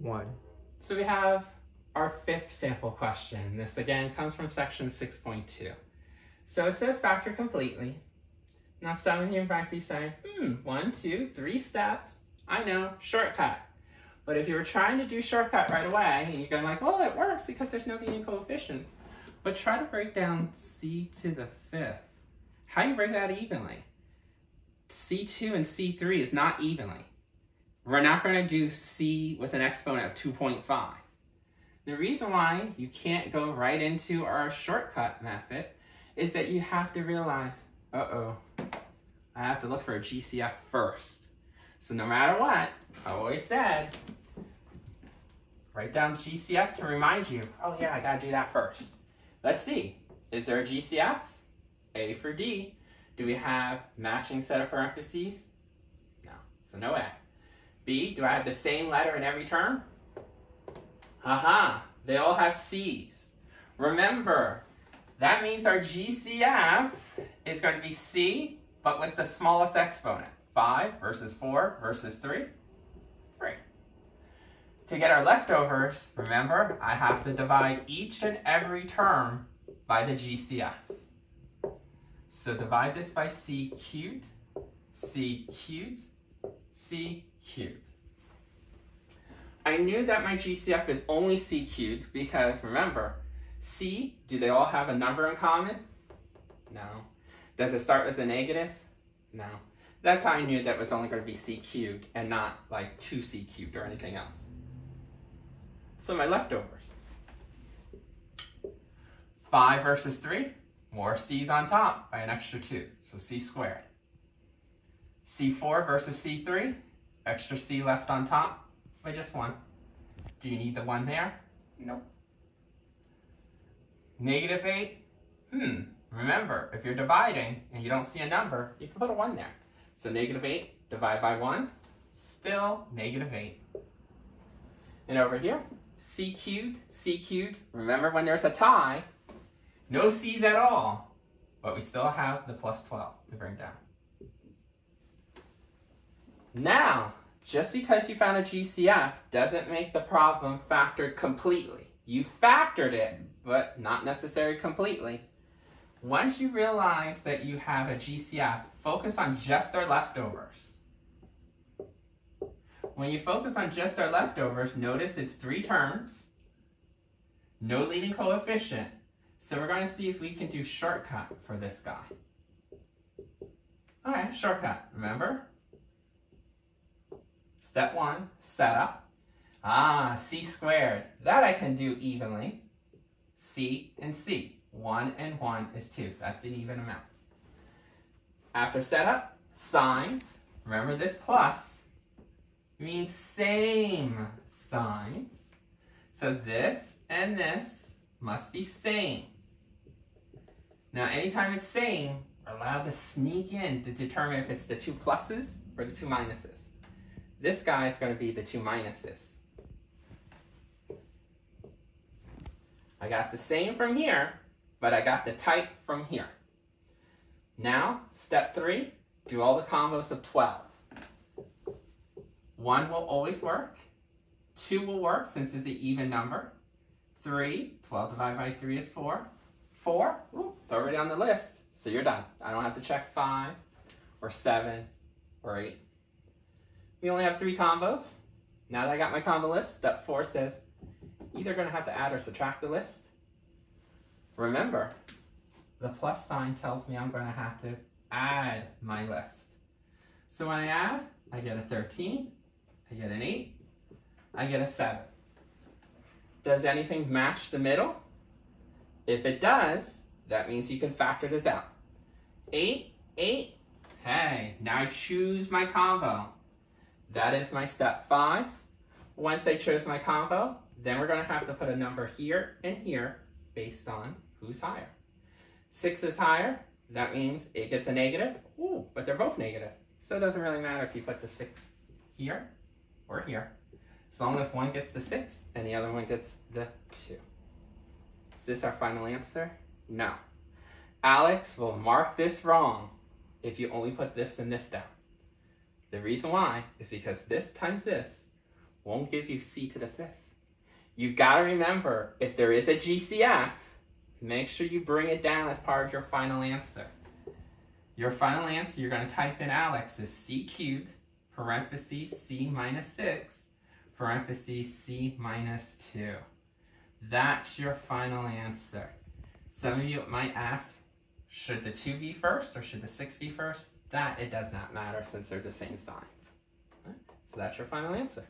1. So we have our fifth sample question. This again comes from section 6.2. So it says factor completely. Now some of you might be saying, 1, 2, 3 steps. I know, shortcut. But if you were trying to do shortcut right away, and you're going like, well, it works because there's no leading coefficients. But try to break down c to the 5th. How do you break that evenly? C2 and C3 is not evenly. We're not going to do c with an exponent of 2.5. The reason why you can't go right into our shortcut method is that you have to realize, I have to look for a GCF first. So no matter what, I always said, write down GCF to remind you, oh yeah, I gotta do that first. Let's see, is there a GCF? A for D. Do we have matching set of parentheses? No, so no A. B, do I have the same letter in every term? Aha, they all have C's. Remember, that means our GCF is going to be C, but what's the smallest exponent? 5 versus 4 versus 3? 3. To get our leftovers, remember, I have to divide each and every term by the GCF. So divide this by C cubed, C cubed, C cubed. I knew that my GCF is only C cubed because, remember, C, do they all have a number in common? No. Does it start with a negative? No. That's how I knew that was only going to be C cubed and not like 2C cubed or anything else. So my leftovers. 5 versus 3, more C's on top by an extra 2, so C squared. C4 versus C3, extra C left on top by just 1. Do you need the 1 there? Nope. Negative 8, remember, if you're dividing and you don't see a number, you can put a 1 there. So negative 8, divide by 1, still negative 8. And over here, C cubed, remember when there's a tie, no C's at all, but we still have the plus 12 to bring down. Now, just because you found a GCF doesn't make the problem factored completely. You factored it, but not necessarily completely. Once you realize that you have a GCF, focus on just our leftovers. When you focus on just our leftovers, notice it's 3 terms, no leading coefficient. So we're going to see if we can do shortcut for this guy. Okay, shortcut, remember? Step 1, setup. C squared. That I can do evenly. C and C. 1 and 1 is 2. That's an even amount. After setup, signs. Remember this plus means same signs. So this and this must be same. Now anytime it's same, we're allowed to sneak in to determine if it's the 2 pluses or the 2 minuses. This guy is going to be the 2 minuses. I got the same from here, but I got the type from here. Now, step 3, do all the combos of 12. 1 will always work. 2 will work since it's an even number. 3, 12 divided by 3 is 4. 4, it's already on the list, so you're done. I don't have to check 5 or 7 or 8. We only have 3 combos. Now that I got my combo list, step 4 says either going to have to add or subtract the list. Remember, the plus sign tells me I'm going to have to add my list. So when I add, I get a 13, I get an 8, I get a 7. Does anything match the middle? If it does, that means you can factor this out. 8, 8, hey, now I choose my combo. That is my step 5. Once I chose my combo, then we're going to have to put a number here and here based on who's higher. 6 is higher, that means it gets a negative, but they're both negative. So it doesn't really matter if you put the 6 here or here, as long as one gets the 6 and the other one gets the 2. Is this our final answer? No. Alex will mark this wrong if you only put this and this down. The reason why is because this times this won't give you c to the 5th. You've got to remember, if there is a GCF, make sure you bring it down as part of your final answer. Your final answer, you're going to type in, Alex, is c cubed, parentheses, c minus 6, parentheses, c minus 2. That's your final answer. Some of you might ask, should the 2 be first or should the 6 be first? That, it does not matter since they're the same signs. So that's your final answer.